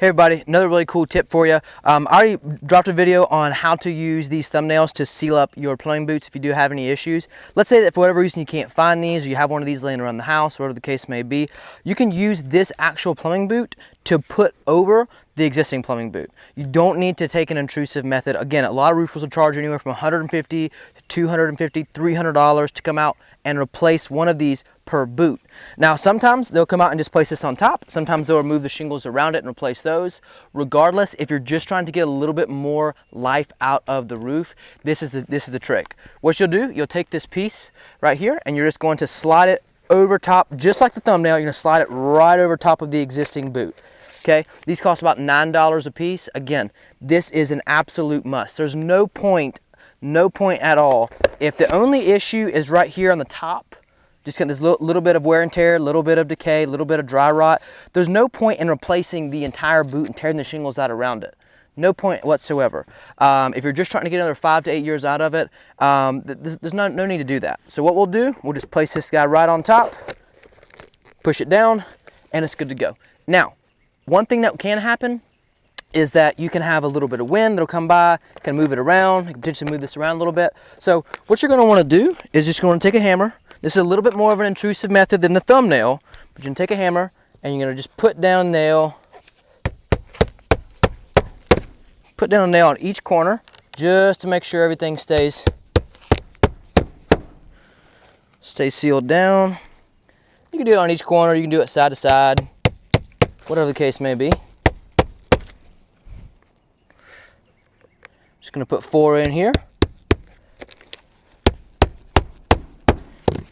Hey everybody, another really cool tip for you. I already dropped a video on how to use these thumbnails to seal up your plumbing boots if you do have any issues. Let's say that for whatever reason you can't find these, or you have one of these laying around the house, whatever the case may be. You can use this actual plumbing boot to put over the existing plumbing boot. You don't need to take an intrusive method. Again, a lot of roofers will charge anywhere from $150 to $250, $300 to come out and replace one of these per boot. Now, sometimes they'll come out and just place this on top. Sometimes they'll remove the shingles around it and replace those. Regardless, if you're just trying to get a little bit more life out of the roof, this is the trick. What you'll do, you'll take this piece right here and you're just going to slide it over top, just like the thumbnail. You're gonna slide it right over top of the existing boot. Okay, these cost about $9 a piece. Again, this is an absolute must. There's no point at all. If the only issue is right here on the top, just getting this little bit of wear and tear, a little bit of decay, a little bit of dry rot, there's no point in replacing the entire boot and tearing the shingles out around it. No point whatsoever. If you're just trying to get another 5 to 8 years out of it, there's no need to do that. So what we'll do, we'll just place this guy right on top, push it down, and it's good to go. Now, one thing that can happen is that you can have a little bit of wind that'll come by, can move it around, you can potentially move this around a little bit. So what you're gonna wanna do is just gonna take a hammer. This is a little bit more of an intrusive method than the thumbnail, but you're gonna take a hammer and you're gonna just put down a nail on each corner just to make sure everything stays sealed down. You can do it on each corner, you can do it side to side, whatever the case may be. Just gonna put 4 in here.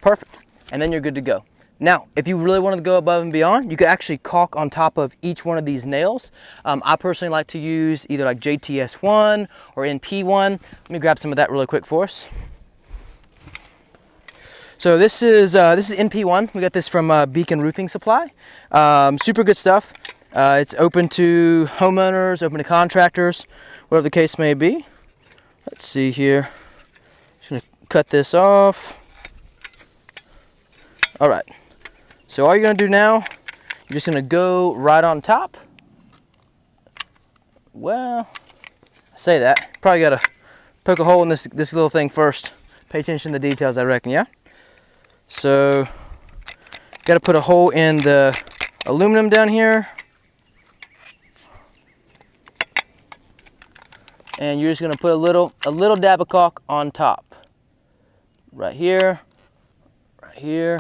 Perfect, and then you're good to go. Now, if you really wanted to go above and beyond, you could actually caulk on top of each one of these nails. I personally like to use either like JTS1 or NP1. Let me grab some of that really quick for us. So this is NP1. We got this from Beacon Roofing Supply. Super good stuff. It's open to homeowners, open to contractors, whatever the case may be. Let's see here. Just gonna cut this off. All right. So all you're gonna do now, you're just gonna go right on top. Well, I say that. Probably gotta poke a hole in this little thing first. Pay attention to the details, I reckon, yeah? So, gotta put a hole in the aluminum down here. And you're just gonna put a little dab of caulk on top. Right here, right here.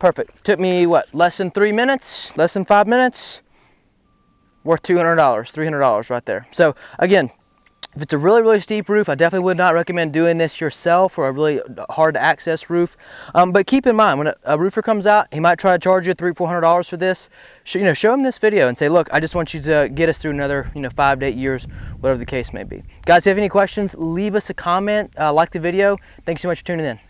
Perfect. Took me, what, less than 3 minutes, less than 5 minutes? Worth $200, $300 right there. So again, if it's a really, really steep roof, I definitely would not recommend doing this yourself, or a really hard to access roof. But keep in mind, when a roofer comes out, he might try to charge you $300, $400 for this. Show him this video and say, look, I just want you to get us through another 5 to 8 years, whatever the case may be. Guys, if you have any questions, leave us a comment, like the video. Thanks so much for tuning in.